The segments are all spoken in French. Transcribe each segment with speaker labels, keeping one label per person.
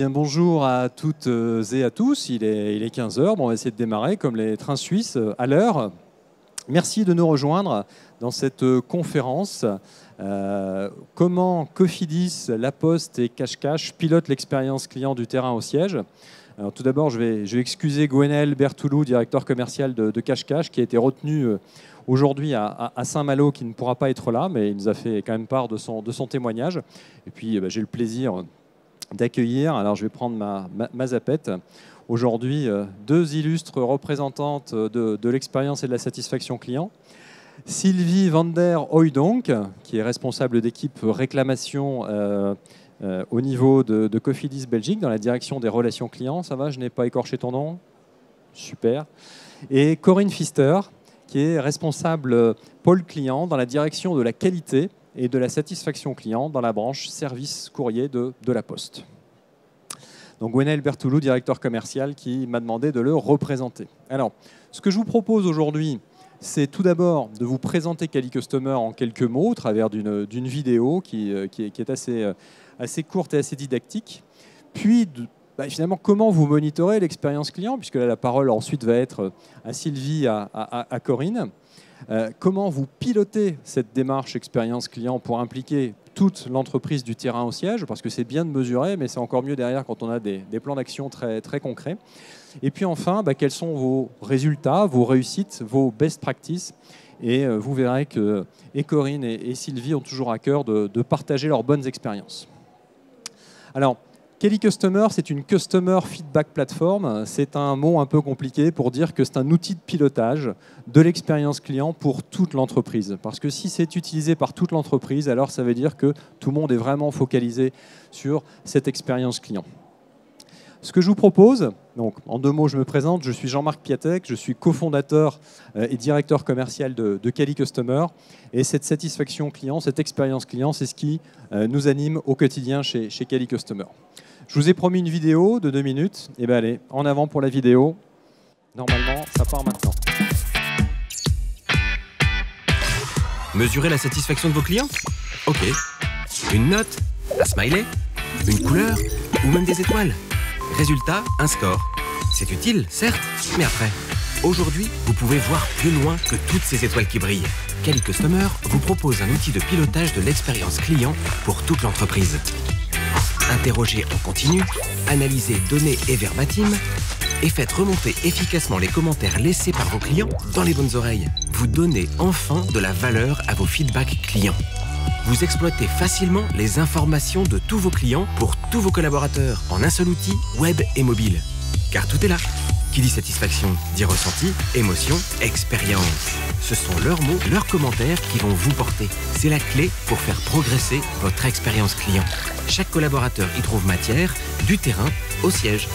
Speaker 1: bien, bonjour à toutes et à tous. Il est 15 heures. Bon, on va essayer de démarrer comme les trains suisses à l'heure. Merci de nous rejoindre dans cette conférence. Comment Cofidis, La Poste et Cash pilotent l'expérience client du terrain au siège. Alors, tout d'abord, je vais excuser Gwenaël Bertoulou, directeur commercial de Cash, qui a été retenu aujourd'hui à Saint-Malo, qui ne pourra pas être là, mais il nous a fait quand même part de son témoignage. Et puis, j'ai le plaisir d'accueillir, alors je vais prendre ma zapette, aujourd'hui deux illustres représentantes de l'expérience et de la satisfaction client. Sylvie van der Hooydonk, qui est responsable d'équipe réclamation au niveau de Cofidis Belgique, dans la direction des relations clients. Ça va, je n'ai pas écorché ton nom? Super. Et Corinne Pfister, qui est responsable pôle client dans la direction de la qualité et de la satisfaction client dans la branche service courrier de La Poste. Donc Gwenaël Bertoulou, directeur commercial, qui m'a demandé de le représenter. Alors, ce que je vous propose aujourd'hui, c'est tout d'abord de vous présenter QualiCustomer en quelques mots au travers d'une vidéo qui est assez courte et assez didactique. Puis, finalement, comment vous monitorez l'expérience client, puisque là, la parole ensuite va être à Sylvie, à Corinne. Comment vous pilotez cette démarche expérience client pour impliquer toute l'entreprise du terrain au siège, parce que c'est bien de mesurer, mais c'est encore mieux derrière quand on a des plans d'action très, très concrets. Et puis enfin, quels sont vos résultats, vos réussites, vos best practices. Et vous verrez que Corinne et Sylvie ont toujours à cœur de partager leurs bonnes expériences. Alors, QualiCustomer, c'est une Customer Feedback Platform. C'est un mot un peu compliqué pour dire que c'est un outil de pilotage de l'expérience client pour toute l'entreprise. Parce que si c'est utilisé par toute l'entreprise, alors ça veut dire que tout le monde est vraiment focalisé sur cette expérience client. Ce que je vous propose, donc en 2 mots, je me présente, je suis Jean-Marc Piatek, je suis cofondateur et directeur commercial de QualiCustomer. Et cette satisfaction client, cette expérience client, c'est ce qui nous anime au quotidien chez QualiCustomer. Je vous ai promis une vidéo de 2 minutes. Et bien allez, en avant pour la vidéo. Normalement, ça part maintenant.
Speaker 2: Mesurez la satisfaction de vos clients? Ok. Une note? Un smiley? Une couleur? Ou même des étoiles? Résultat, un score. C'est utile, certes, mais après. Aujourd'hui, vous pouvez voir plus loin que toutes ces étoiles qui brillent. QualiCustomer vous propose un outil de pilotage de l'expérience client pour toute l'entreprise. Interrogez en continu, analysez données et verbatim et faites remonter efficacement les commentaires laissés par vos clients dans les bonnes oreilles. Vous donnez enfin de la valeur à vos feedbacks clients. Vous exploitez facilement les informations de tous vos clients pour tous vos collaborateurs en un seul outil, web et mobile. Car tout est là. Qui dit satisfaction dit ressenti, émotion, expérience. Ce sont leurs mots, leurs commentaires qui vont vous porter. C'est la clé pour faire progresser votre expérience client. Chaque collaborateur y trouve matière, du terrain au siège.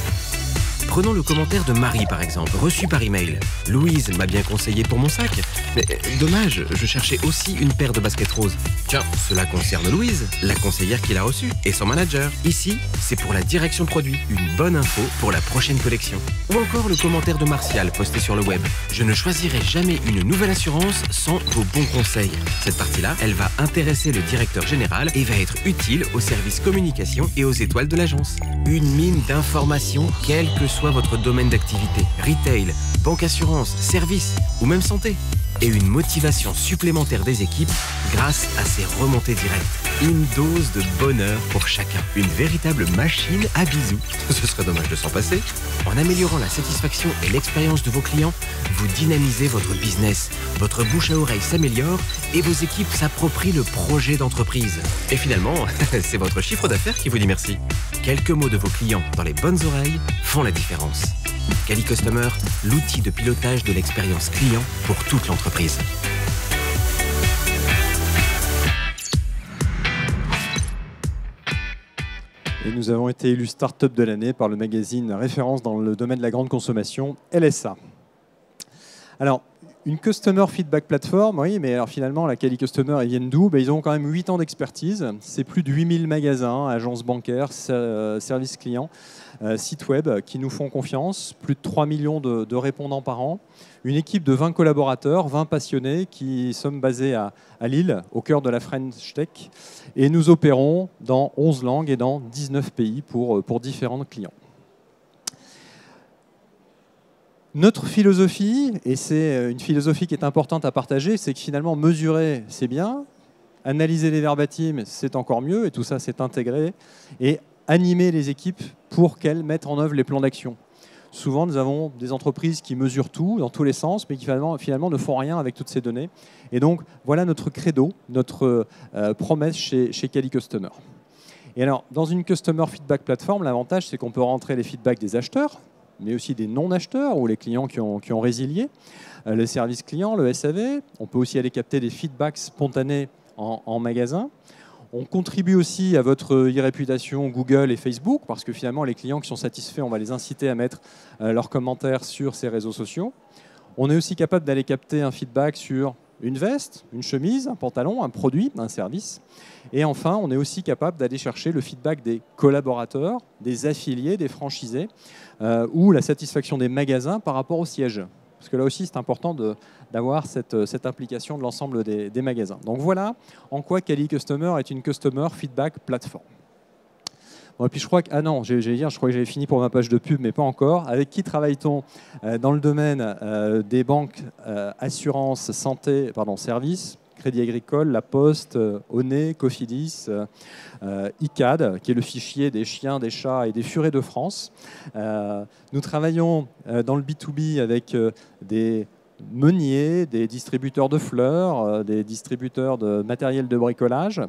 Speaker 2: Prenons le commentaire de Marie, par exemple, reçu par email. Louise m'a bien conseillé pour mon sac. Mais dommage, je cherchais aussi une paire de baskets roses. Tiens, cela concerne Louise, la conseillère qui l'a reçue, et son manager. Ici, c'est pour la direction produit. Une bonne info pour la prochaine collection. Ou encore le commentaire de Martial posté sur le web. Je ne choisirai jamais une nouvelle assurance sans vos bons conseils. Cette partie-là, elle va intéresser le directeur général et va être utile au service communication et aux étoiles de l'agence. Une mine d'informations, quel que soit votre domaine d'activité, retail, banque assurance, service ou même santé. Et une motivation supplémentaire des équipes grâce à ces remontées directes. Une dose de bonheur pour chacun. Une véritable machine à bisous. Ce serait dommage de s'en passer. En améliorant la satisfaction et l'expérience de vos clients, vous dynamisez votre business. Votre bouche à oreille s'améliore et vos équipes s'approprient le projet d'entreprise. Et finalement, c'est votre chiffre d'affaires qui vous dit merci. Quelques mots de vos clients dans les bonnes oreilles font la différence. QualiCustomer, l'outil de pilotage de l'expérience client pour toute l'entreprise.
Speaker 1: Et nous avons été élus Startup de l'année par le magazine référence dans le domaine de la grande consommation, LSA. Alors, Une Customer Feedback Platform, oui, mais alors finalement, la Cali Customer, ils viennent d'où? Ils ont quand même 8 ans d'expertise. C'est plus de 8000 magasins, agences bancaires, services clients, sites web qui nous font confiance. Plus de 3 millions de répondants par an. Une équipe de 20 collaborateurs, 20 passionnés qui sommes basés à Lille, au cœur de la French Tech. Et nous opérons dans 11 langues et dans 19 pays pour différents clients. Notre philosophie, et c'est une philosophie qui est importante à partager, c'est que finalement, mesurer, c'est bien, analyser les verbatims, c'est encore mieux, et tout ça, c'est intégré, et animer les équipes pour qu'elles mettent en œuvre les plans d'action. Souvent, nous avons des entreprises qui mesurent tout, dans tous les sens, mais qui finalement ne font rien avec toutes ces données. Et donc, voilà notre credo, notre promesse chez Cali Customer. Et alors, dans une Customer Feedback Platform, l'avantage, c'est qu'on peut rentrer les feedbacks des acheteurs, mais aussi des non-acheteurs ou les clients qui ont résilié, le service client, le SAV. On peut aussi aller capter des feedbacks spontanés en magasin. On contribue aussi à votre e-réputation Google et Facebook, parce que finalement, les clients qui sont satisfaits, on va les inciter à mettre leurs commentaires sur ces réseaux sociaux. On est aussi capable d'aller capter un feedback sur une veste, une chemise, un pantalon, un produit, un service. Et enfin, on est aussi capable d'aller chercher le feedback des collaborateurs, des affiliés, des franchisés, ou la satisfaction des magasins par rapport au siège. Parce que là aussi, c'est important d'avoir cette implication de l'ensemble des magasins. Donc voilà en quoi Cali Customer est une Customer Feedback Platform. Bon, et puis je crois que... Ah non, je crois que j'avais fini pour ma page de pub, mais pas encore. Avec qui travaille-t-on dans le domaine des banques, assurances, santé, services, Crédit Agricole, La Poste, Onet, Cofidis, ICAD, qui est le fichier des chiens, des chats et des furets de France. Nous travaillons dans le B2B avec des meuniers, des distributeurs de fleurs, des distributeurs de matériel de bricolage.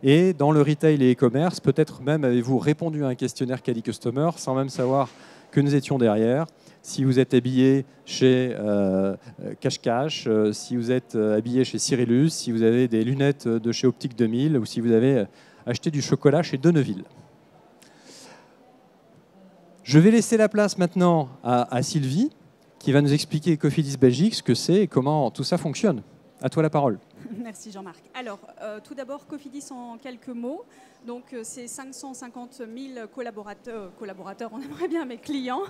Speaker 1: Et dans le retail et e-commerce, peut-être même avez-vous répondu à un questionnaire Cali Customer sans même savoir que nous étions derrière. Si vous êtes habillé chez Cash Cash, si vous êtes habillé chez Cyrillus, si vous avez des lunettes de chez Optique 2000 ou si vous avez acheté du chocolat chez Denneville. Je vais laisser la place maintenant à Sylvie qui va nous expliquer Cofidis Belgique, ce que c'est et comment tout ça fonctionne. À toi la parole.
Speaker 3: Merci Jean-Marc. Alors, tout d'abord, Cofidis en quelques mots. Donc, c'est 550 000 collaborateurs, on aimerait bien, mais clients,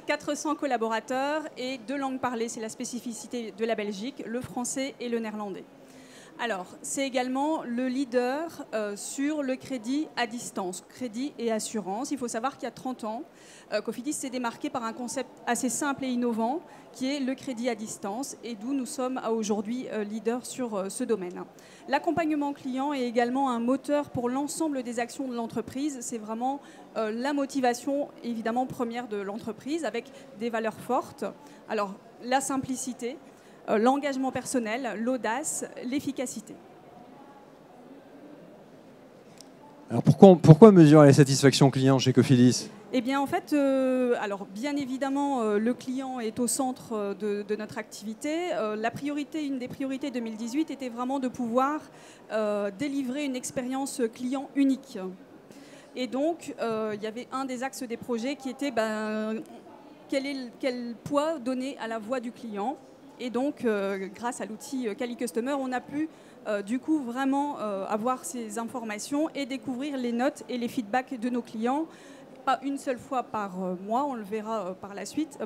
Speaker 3: 400 collaborateurs et 2 langues parlées. C'est la spécificité de la Belgique, le français et le néerlandais. Alors, c'est également le leader sur le crédit à distance, crédit et assurance. Il faut savoir qu'il y a 30 ans, Cofidis s'est démarqué par un concept assez simple et innovant qui est le crédit à distance et d'où nous sommes aujourd'hui leaders sur ce domaine. L'accompagnement client est également un moteur pour l'ensemble des actions de l'entreprise. C'est vraiment la motivation évidemment première de l'entreprise avec des valeurs fortes. Alors, la simplicité, l'engagement personnel, l'audace, l'efficacité.
Speaker 1: Alors pourquoi mesurer la satisfaction client chez Cofidis ?
Speaker 3: Eh bien, en fait, alors bien évidemment, le client est au centre de notre activité. Une des priorités 2018 était vraiment de pouvoir délivrer une expérience client unique. Et donc, il y avait un des axes des projets qui était quel poids donner à la voix du client. Et donc, grâce à l'outil Cali Customer, on a pu du coup vraiment avoir ces informations et découvrir les notes et les feedbacks de nos clients. Pas une seule fois par mois, on le verra par la suite,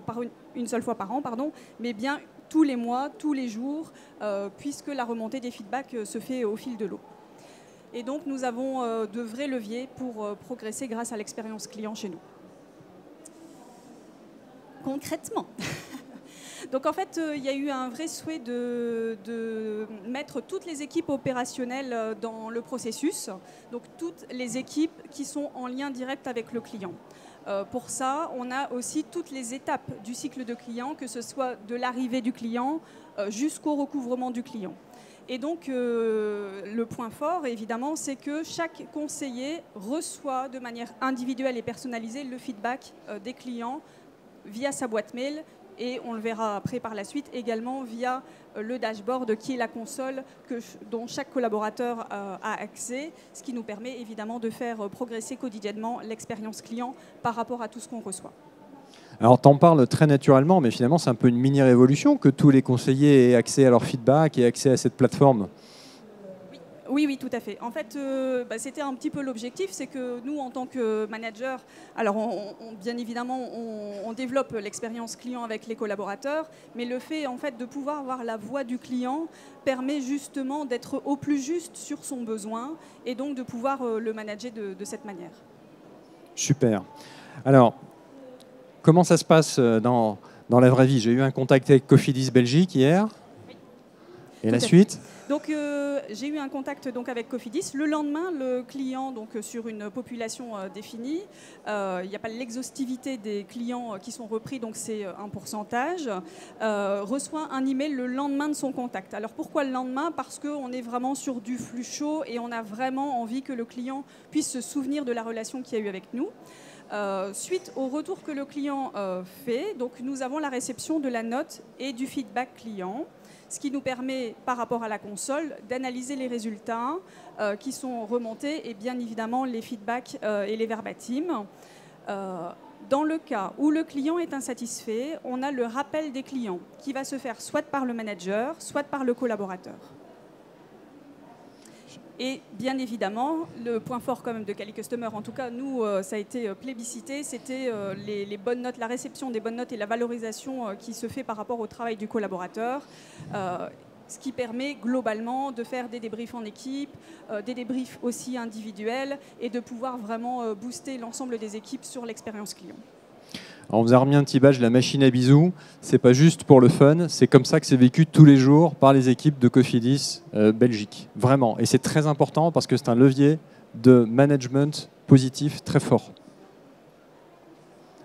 Speaker 3: une seule fois par an, pardon, mais bien tous les mois, tous les jours, puisque la remontée des feedbacks se fait au fil de l'eau. Et donc, nous avons de vrais leviers pour progresser grâce à l'expérience client chez nous. Concrètement. Donc en fait, il y a eu un vrai souhait de mettre toutes les équipes opérationnelles dans le processus, donc toutes les équipes qui sont en lien direct avec le client. Pour ça, on a aussi toutes les étapes du cycle de client, que ce soit de l'arrivée du client jusqu'au recouvrement du client. Et donc, le point fort, évidemment, c'est que chaque conseiller reçoit de manière individuelle et personnalisée le feedback des clients via sa boîte mail. Et on le verra après par la suite, également via le dashboard qui est la console dont chaque collaborateur a accès, ce qui nous permet évidemment de faire progresser quotidiennement l'expérience client par rapport à tout ce qu'on reçoit.
Speaker 1: Alors, tu en parles très naturellement, mais finalement, c'est un peu une mini-révolution que tous les conseillers aient accès à leur feedback et accès à cette plateforme.
Speaker 3: Oui, oui, tout à fait. En fait, c'était un petit peu l'objectif, c'est que nous, en tant que manager, alors bien évidemment, on développe l'expérience client avec les collaborateurs, mais le fait en fait de pouvoir avoir la voix du client permet justement d'être au plus juste sur son besoin et donc de pouvoir le manager de cette manière.
Speaker 1: Super. Alors, comment ça se passe dans la vraie vie? J'ai eu un contact avec Cofidis Belgique hier.
Speaker 3: Oui.
Speaker 1: Et la suite?
Speaker 3: Donc, j'ai eu un contact donc, avec Cofidis. Le lendemain, le client, donc, sur une population définie, il n'y a pas l'exhaustivité des clients qui sont repris, donc c'est un pourcentage, reçoit un email le lendemain de son contact. Alors, pourquoi le lendemain? Parce qu'on est vraiment sur du flux chaud et on a vraiment envie que le client puisse se souvenir de la relation qu'il y a eu avec nous. Suite au retour que le client fait, donc, nous avons la réception de la note et du feedback client, ce qui nous permet, par rapport à la console, d'analyser les résultats qui sont remontés et bien évidemment les feedbacks et les verbatims. Dans le cas où le client est insatisfait, on a le rappel des clients qui va se faire soit par le manager, soit par le collaborateur. Et bien évidemment, le point fort quand même de Cali Customer, en tout cas nous, ça a été plébiscité, c'était les bonnes notes, la réception des bonnes notes et la valorisation qui se fait par rapport au travail du collaborateur, ce qui permet globalement de faire des débriefs en équipe, des débriefs aussi individuels et de pouvoir vraiment booster l'ensemble des équipes sur l'expérience client.
Speaker 1: Alors, on vous a remis un petit badge, la machine à bisous. C'est pas juste pour le fun, c'est comme ça que c'est vécu tous les jours par les équipes de Cofidis Belgique. Vraiment. Et c'est très important parce que c'est un levier de management positif très fort.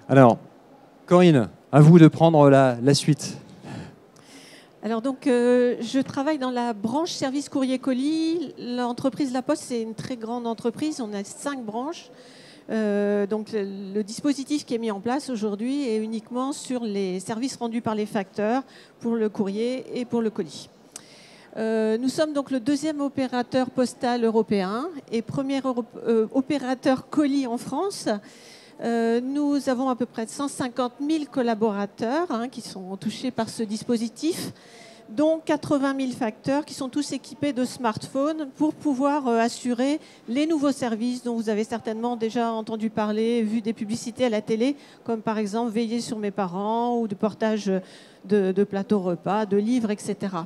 Speaker 1: Alors, Corinne, à vous de prendre la suite.
Speaker 4: Alors donc, je travaille dans la branche service courrier colis. L'entreprise La Poste, c'est une très grande entreprise. On a 5 branches. Donc le dispositif qui est mis en place aujourd'hui est uniquement sur les services rendus par les facteurs pour le courrier et pour le colis. Nous sommes donc le 2e opérateur postal européen et premier opérateur colis en France. Nous avons à peu près 150 000 collaborateurs qui sont touchés par ce dispositif, dont 80 000 facteurs qui sont tous équipés de smartphones pour pouvoir assurer les nouveaux services dont vous avez certainement déjà entendu parler, vu des publicités à la télé, comme par exemple Veiller sur mes parents ou de portage de plateaux repas, de livres, etc.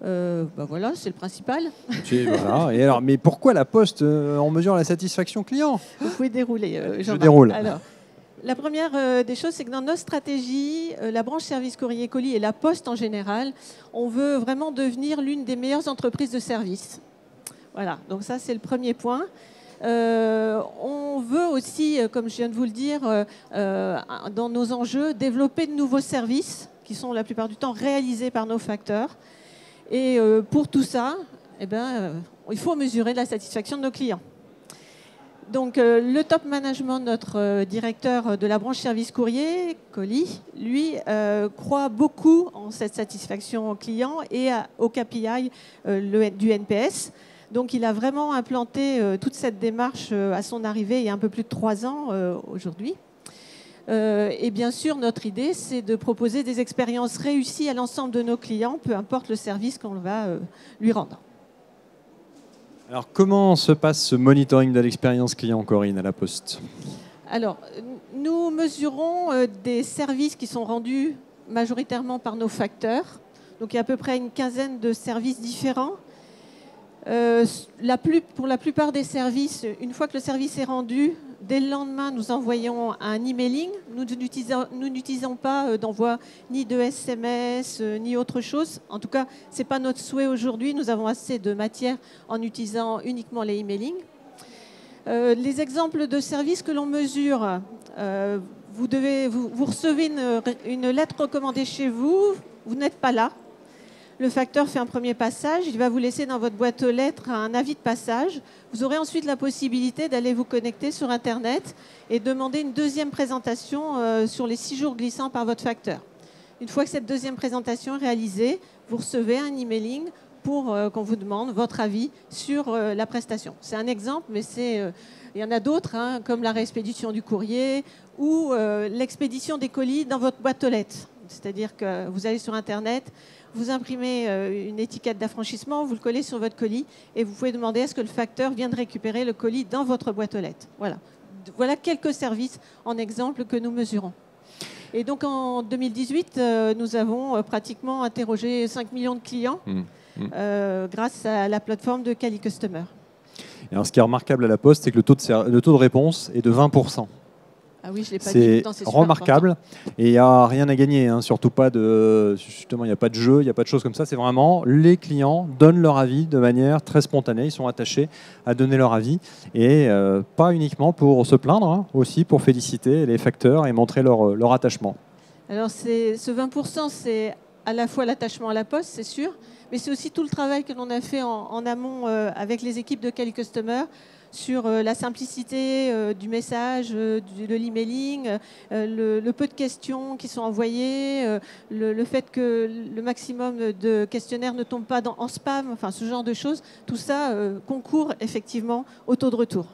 Speaker 4: Voilà, c'est le principal.
Speaker 1: Voilà. Et alors, mais pourquoi La Poste en mesure la satisfaction client?
Speaker 4: Vous pouvez dérouler.
Speaker 1: Je déroule.
Speaker 4: Alors, la première des choses, c'est que dans notre stratégie, la branche service courrier colis et La Poste en général, on veut vraiment devenir l'une des meilleures entreprises de service. Voilà, donc ça c'est le premier point. On veut aussi, comme je viens de vous le dire, dans nos enjeux, développer de nouveaux services qui sont la plupart du temps réalisés par nos facteurs. Et pour tout ça, il faut mesurer la satisfaction de nos clients. Donc le top management, notre directeur de la branche service courrier, colis, lui, croit beaucoup en cette satisfaction client et au KPI du NPS. Donc il a vraiment implanté toute cette démarche à son arrivée il y a un peu plus de 3 ans aujourd'hui. Et bien sûr, notre idée, c'est de proposer des expériences réussies à l'ensemble de nos clients, peu importe le service qu'on va lui rendre.
Speaker 1: Alors, comment se passe ce monitoring de l'expérience client, Corinne, à La Poste?
Speaker 4: Alors, nous mesurons des services qui sont rendus majoritairement par nos facteurs. Donc, il y a à peu près une quinzaine de services différents. Pour la plupart des services, une fois que le service est rendu, dès le lendemain, nous envoyons un emailing. Nous n'utilisons pas d'envoi ni de SMS, ni autre chose. En tout cas, ce n'est pas notre souhait aujourd'hui. Nous avons assez de matière en utilisant uniquement les emailings. Les exemples de services que l'on mesure, vous recevez une lettre recommandée chez vous, vous n'êtes pas là. Le facteur fait un premier passage, il va vous laisser dans votre boîte aux lettres un avis de passage. Vous aurez ensuite la possibilité d'aller vous connecter sur Internet et demander une deuxième présentation sur les 6 jours glissants par votre facteur. Une fois que cette deuxième présentation est réalisée, vous recevez un emailing pour qu'on vous demande votre avis sur la prestation. C'est un exemple, mais il y en a d'autres, hein, comme la réexpédition du courrier ou l'expédition des colis dans votre boîte aux lettres. C'est-à-dire que vous allez sur Internet, vous imprimez une étiquette d'affranchissement, vous le collez sur votre colis et vous pouvez demander à ce que le facteur vienne récupérer le colis dans votre boîte aux lettres. Voilà quelques services en exemple que nous mesurons. Et donc en 2018, nous avons pratiquement interrogé 5 millions de clients grâce à la plateforme de Cali Customer.
Speaker 1: Et alors, ce qui est remarquable à la Poste, c'est que le taux de réponse est de 20%.
Speaker 4: Ah oui, je l'ai pas dit.
Speaker 1: C'est remarquable et il n'y a rien à gagner, hein, surtout pas justement, il n'y a pas de jeu, il n'y a pas de choses comme ça. C'est vraiment les clients donnent leur avis de manière très spontanée. Ils sont attachés à donner leur avis et pas uniquement pour se plaindre, hein, aussi pour féliciter les facteurs et montrer leur attachement.
Speaker 4: Alors ce 20%, c'est à la fois l'attachement à la Poste, c'est sûr, mais c'est aussi tout le travail que l'on a fait en amont avec les équipes de Cali Customer sur la simplicité du message, de l'emailing, le peu de questions qui sont envoyées, le fait que le maximum de questionnaires ne tombent pas en spam, enfin ce genre de choses, tout ça concourt effectivement au taux de retour.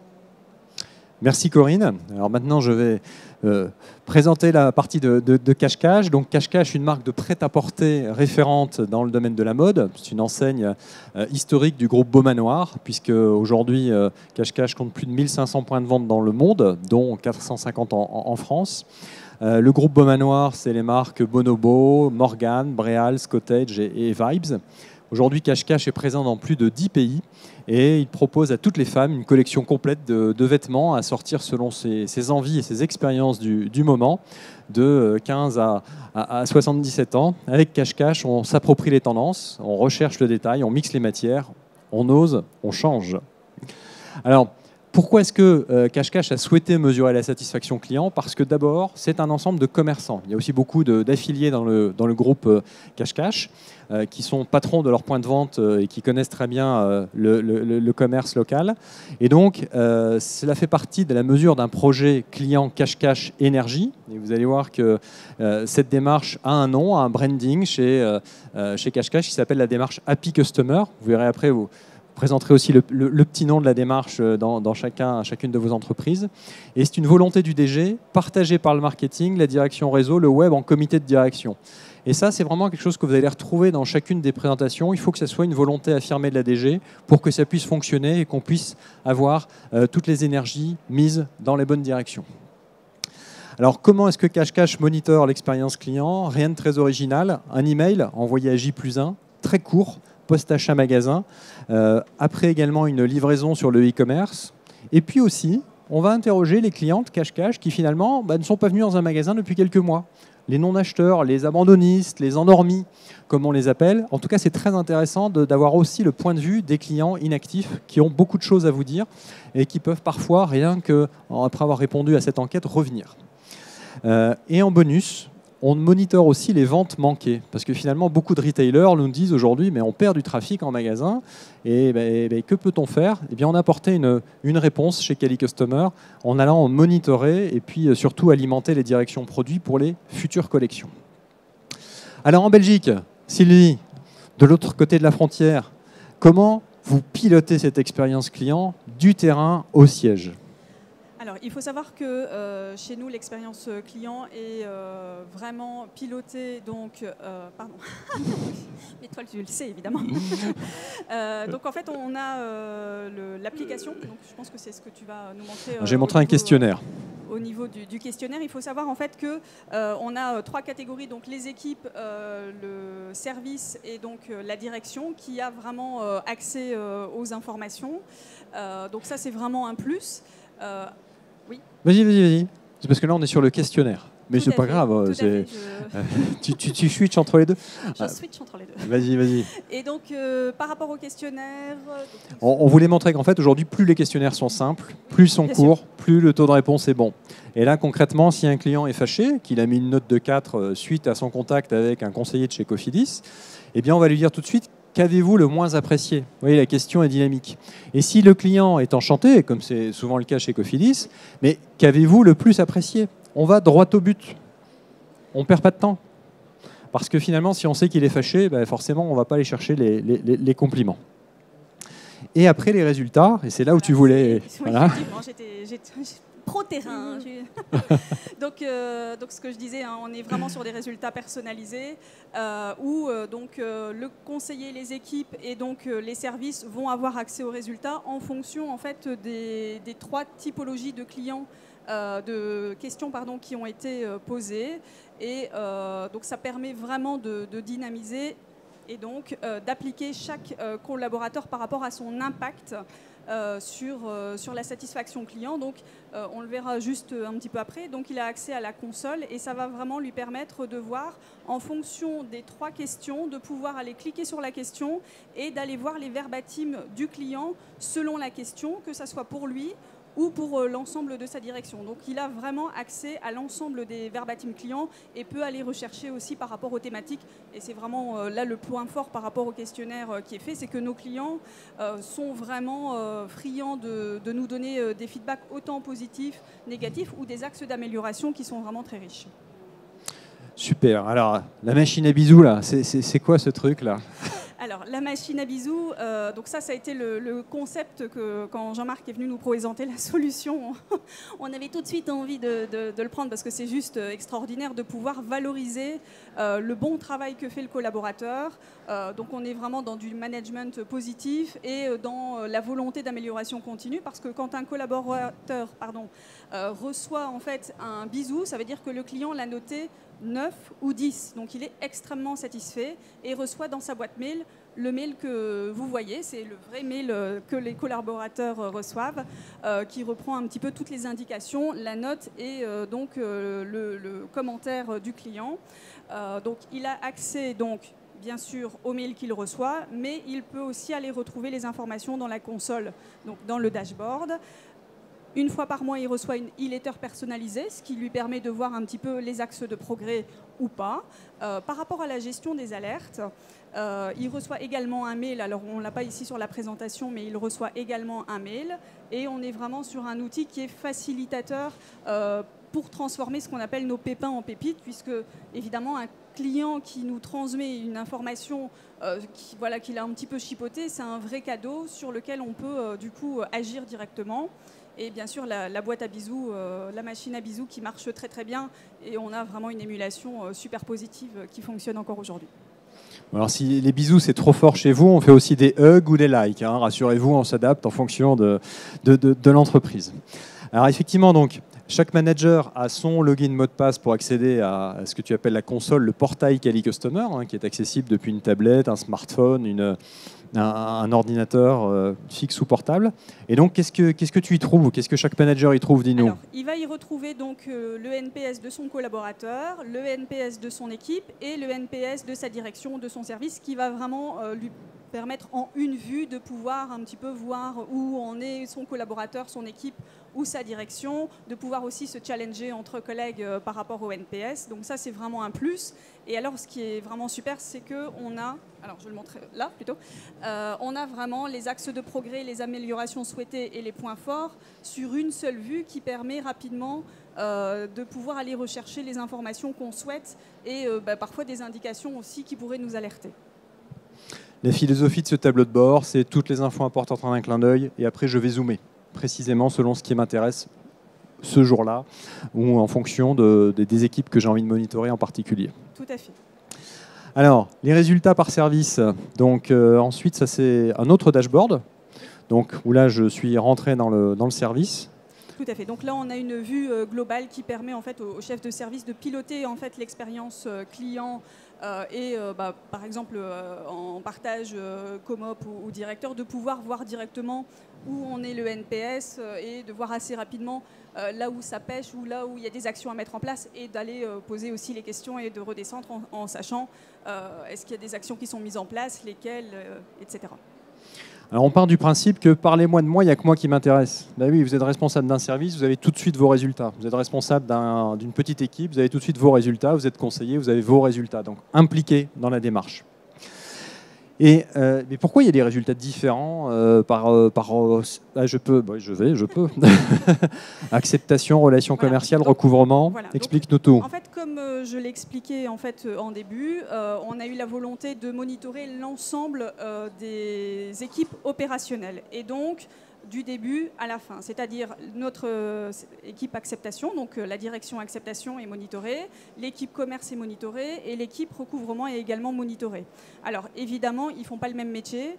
Speaker 1: Merci Corinne. Alors maintenant, je vais présenter la partie de Cache-Cache. Donc Cache-Cache, une marque de prêt-à-porter référente dans le domaine de la mode. C'est une enseigne historique du groupe Beaumanoir, puisque aujourd'hui, Cache-Cache compte plus de 1500 points de vente dans le monde, dont 450 en France. Le groupe Beaumanoir, c'est les marques Bonobo, Morgan, Bréal, Cottage et Vibes. Aujourd'hui, Cache-Cache est présent dans plus de 10 pays et il propose à toutes les femmes une collection complète de vêtements à sortir selon ses envies et ses expériences du moment, de 15 à 77 ans. Avec Cache-Cache, on s'approprie les tendances, on recherche le détail, on mixe les matières, on ose, on change. Alors, pourquoi est-ce que Cache-Cache a souhaité mesurer la satisfaction client? Parce que d'abord, c'est un ensemble de commerçants. Il y a aussi beaucoup d'affiliés dans le groupe Cache-Cache qui sont patrons de leur point de vente et qui connaissent très bien le commerce local. Et donc, cela fait partie de la mesure d'un projet client Cache-Cache Énergie. Et vous allez voir que cette démarche a un nom, un branding chez Cache-Cache qui s'appelle la démarche Happy Customer. Vous verrez après, vous présenterez aussi le petit nom de la démarche dans chacune de vos entreprises. Et c'est une volonté du DG, partagée par le marketing, la direction réseau, le web en comité de direction. Et ça, c'est vraiment quelque chose que vous allez retrouver dans chacune des présentations. Il faut que ce soit une volonté affirmée de la DG pour que ça puisse fonctionner et qu'on puisse avoir toutes les énergies mises dans les bonnes directions. Alors, comment est-ce que Cache-Cache monitore l'expérience client? Rien de très original. Un email envoyé à J+1, très court, post-achat magasin. Après également une livraison sur le e-commerce. Et puis aussi, on va interroger les clients de Cache-Cache qui finalement ne sont pas venus dans un magasin depuis quelques mois. Les non-acheteurs, les abandonnistes, les endormis, comme on les appelle. En tout cas, c'est très intéressant d'avoir aussi le point de vue des clients inactifs qui ont beaucoup de choses à vous dire et qui peuvent parfois, rien qu'après avoir répondu à cette enquête, revenir. Et en bonus, on monitore aussi les ventes manquées. Parce que finalement, beaucoup de retailers nous disent aujourd'hui, mais on perd du trafic en magasin. Et que peut-on faire? Eh bien, on a apporté une réponse chez Cali Customer en allant monitorer et puis surtout alimenter les directions produits pour les futures collections. Alors en Belgique, Sylvie, de l'autre côté de la frontière, comment vous pilotez cette expérience client du terrain au siège?
Speaker 3: Alors, il faut savoir que chez nous, l'expérience client est vraiment pilotée. Donc, pardon, mais toi, tu le sais évidemment. Donc, en fait, on a l'application. Donc, je pense que c'est ce que tu vas nous montrer.
Speaker 1: J'ai montré un questionnaire.
Speaker 3: Au niveau du questionnaire, il faut savoir en fait que on a 3 catégories, donc les équipes, le service et donc la direction qui a vraiment accès aux informations. Donc ça, c'est vraiment un plus. Oui.
Speaker 1: Vas-y. C'est parce que là, on est sur le questionnaire. Mais c'est pas grave. Tu switches entre les deux.
Speaker 3: Je switch entre les deux.
Speaker 1: Vas-y.
Speaker 3: Et donc, par rapport au questionnaire...
Speaker 1: On voulait montrer qu'en fait, aujourd'hui, plus les questionnaires sont simples, plus ils sont courts, plus le taux de réponse est bon. Et là, concrètement, si un client est fâché, qu'il a mis une note de 4 suite à son contact avec un conseiller de chez Cofidis, eh bien, on va lui dire tout de suite: qu'avez-vous le moins apprécié? Vous voyez, la question est dynamique. Et si le client est enchanté, comme c'est souvent le cas chez Cofidis, mais qu'avez-vous le plus apprécié? On va droit au but. On ne perd pas de temps. Parce que finalement, si on sait qu'il est fâché, ben forcément, on ne va pas aller chercher les compliments. Et après les résultats, et c'est là où tu voulais...
Speaker 3: Oui,
Speaker 1: voilà.
Speaker 3: effectivement, j'étais pro-terrain. Donc, ce que je disais, hein, on est vraiment sur des résultats personnalisés où le conseiller, les équipes et donc les services vont avoir accès aux résultats en fonction en fait des 3 typologies de clients, de questions qui ont été posées. Et donc ça permet vraiment de dynamiser et donc d'appliquer chaque collaborateur par rapport à son impact sur la satisfaction client. Donc on le verra juste un petit peu après. Donc il a accès à la console et ça va vraiment lui permettre de voir en fonction des 3 questions, de pouvoir aller cliquer sur la question et d'aller voir les verbatims du client selon la question, que ça soit pour lui ou pour l'ensemble de sa direction. Donc il a vraiment accès à l'ensemble des verbatims clients et peut aller rechercher aussi par rapport aux thématiques. Et c'est vraiment là le point fort par rapport au questionnaire qui est fait, c'est que nos clients sont vraiment friands de nous donner des feedbacks autant positifs, négatifs ou des axes d'amélioration qui sont vraiment très riches.
Speaker 1: Super. Alors, la machine à bisous, là, c'est quoi ce truc-là ?
Speaker 3: Alors, la machine à bisous, donc ça a été le concept que quand Jean-Marc est venu nous présenter la solution, on avait tout de suite envie de le prendre parce que c'est juste extraordinaire de pouvoir valoriser le bon travail que fait le collaborateur. Donc, on est vraiment dans du management positif et dans la volonté d'amélioration continue parce que quand un collaborateur reçoit en fait un bisou, ça veut dire que le client l'a noté 9 ou 10. Donc il est extrêmement satisfait et reçoit dans sa boîte mail le mail que vous voyez, c'est le vrai mail que les collaborateurs reçoivent, qui reprend un petit peu toutes les indications, la note et donc le commentaire du client. Donc il a accès donc bien sûr au mail qu'il reçoit, mais il peut aussi aller retrouver les informations dans la console, donc dans le dashboard. Une fois par mois, il reçoit une e-letter personnalisée, ce qui lui permet de voir un petit peu les axes de progrès ou pas. Par rapport à la gestion des alertes, il reçoit également un mail. Alors, on ne l'a pas ici sur la présentation, mais il reçoit également un mail. Et on est vraiment sur un outil qui est facilitateur pour transformer ce qu'on appelle nos pépins en pépites, puisque, évidemment, un client qui nous transmet une information qu'il a un petit peu chipotée, c'est un vrai cadeau sur lequel on peut, du coup, agir directement. Et bien sûr, la boîte à bisous, la machine à bisous qui marche très très bien. Et on a vraiment une émulation super positive qui fonctionne encore aujourd'hui.
Speaker 1: Alors si les bisous c'est trop fort chez vous, on fait aussi des hugs ou des likes. Hein. Rassurez-vous, on s'adapte en fonction de l'entreprise. Alors effectivement, donc, chaque manager a son login mot de passe pour accéder à ce que tu appelles la console, le portail Quali Customer, hein, qui est accessible depuis une tablette, un smartphone, un ordinateur fixe ou portable. Et donc, qu'est-ce que tu y trouves ou qu'est-ce que chaque manager y trouve, dis-nous ?
Speaker 3: Alors, il va y retrouver donc le NPS de son collaborateur, le NPS de son équipe et le NPS de sa direction, de son service, qui va vraiment lui permettre en une vue de pouvoir un petit peu voir où en est son collaborateur, son équipe ou sa direction, de pouvoir aussi se challenger entre collègues par rapport au NPS. Donc ça, c'est vraiment un plus. Et alors, ce qui est vraiment super, c'est qu'on a, alors je vais le montrer là plutôt, on a vraiment les axes de progrès, les améliorations souhaitées et les points forts sur une seule vue qui permet rapidement de pouvoir aller rechercher les informations qu'on souhaite et parfois des indications aussi qui pourraient nous alerter.
Speaker 1: La philosophie de ce tableau de bord, c'est toutes les infos importantes en un clin d'œil et après je vais zoomer précisément selon ce qui m'intéresse ce jour-là ou en fonction des équipes que j'ai envie de monitorer en particulier.
Speaker 3: Tout à fait.
Speaker 1: Alors, les résultats par service. Donc, ensuite, ça c'est un autre dashboard donc, où là je suis rentré dans le service.
Speaker 3: Tout à fait. Donc là, on a une vue globale qui permet en fait au chef de service de piloter en fait l'expérience client par exemple en partage COMOP ou directeur, de pouvoir voir directement où on est le NPS et de voir assez rapidement là où ça pêche ou là où il y a des actions à mettre en place et d'aller poser aussi les questions et de redescendre en sachant est-ce qu'il y a des actions qui sont mises en place, lesquelles, etc.
Speaker 1: Alors on part du principe que parlez-moi de moi, il n'y a que moi qui m'intéresse. Ben oui, vous êtes responsable d'un service, vous avez tout de suite vos résultats. Vous êtes responsable d'une petite équipe, vous avez tout de suite vos résultats. Vous êtes conseiller, vous avez vos résultats. Donc impliqué dans la démarche. Mais pourquoi il y a des résultats différents je peux. Acceptation, relations
Speaker 3: Voilà.
Speaker 1: commerciales,
Speaker 3: Donc,
Speaker 1: recouvrement.
Speaker 3: voilà.
Speaker 1: Explique-nous tout.
Speaker 3: En fait, comme je l'ai expliqué en début, on a eu la volonté de monitorer l'ensemble des équipes opérationnelles. Et donc, du début à la fin. C'est-à-dire notre équipe acceptation, donc la direction acceptation est monitorée, l'équipe commerce est monitorée et l'équipe recouvrement est également monitorée. Alors évidemment, ils ne font pas le même métier.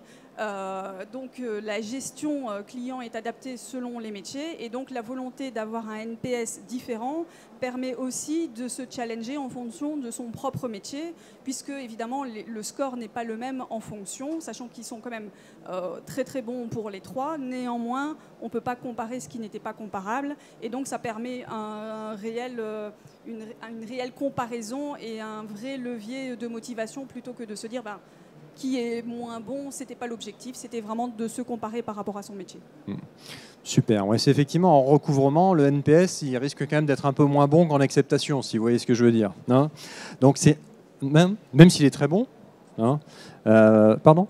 Speaker 3: Donc la gestion client est adaptée selon les métiers et donc la volonté d'avoir un NPS différent permet aussi de se challenger en fonction de son propre métier, puisque évidemment le score n'est pas le même en fonction, sachant qu'ils sont quand même très très bons pour les trois. Néanmoins, on ne peut pas comparer ce qui n'était pas comparable et donc ça permet une réelle comparaison et un vrai levier de motivation plutôt que de se dire qui est moins bon, ce n'était pas l'objectif, c'était vraiment de se comparer par rapport à son métier.
Speaker 1: Super, ouais, c'est effectivement en recouvrement, le NPS, il risque quand même d'être un peu moins bon qu'en acceptation, si vous voyez ce que je veux dire. Hein, donc c'est même s'il est très bon. Hein, pardon.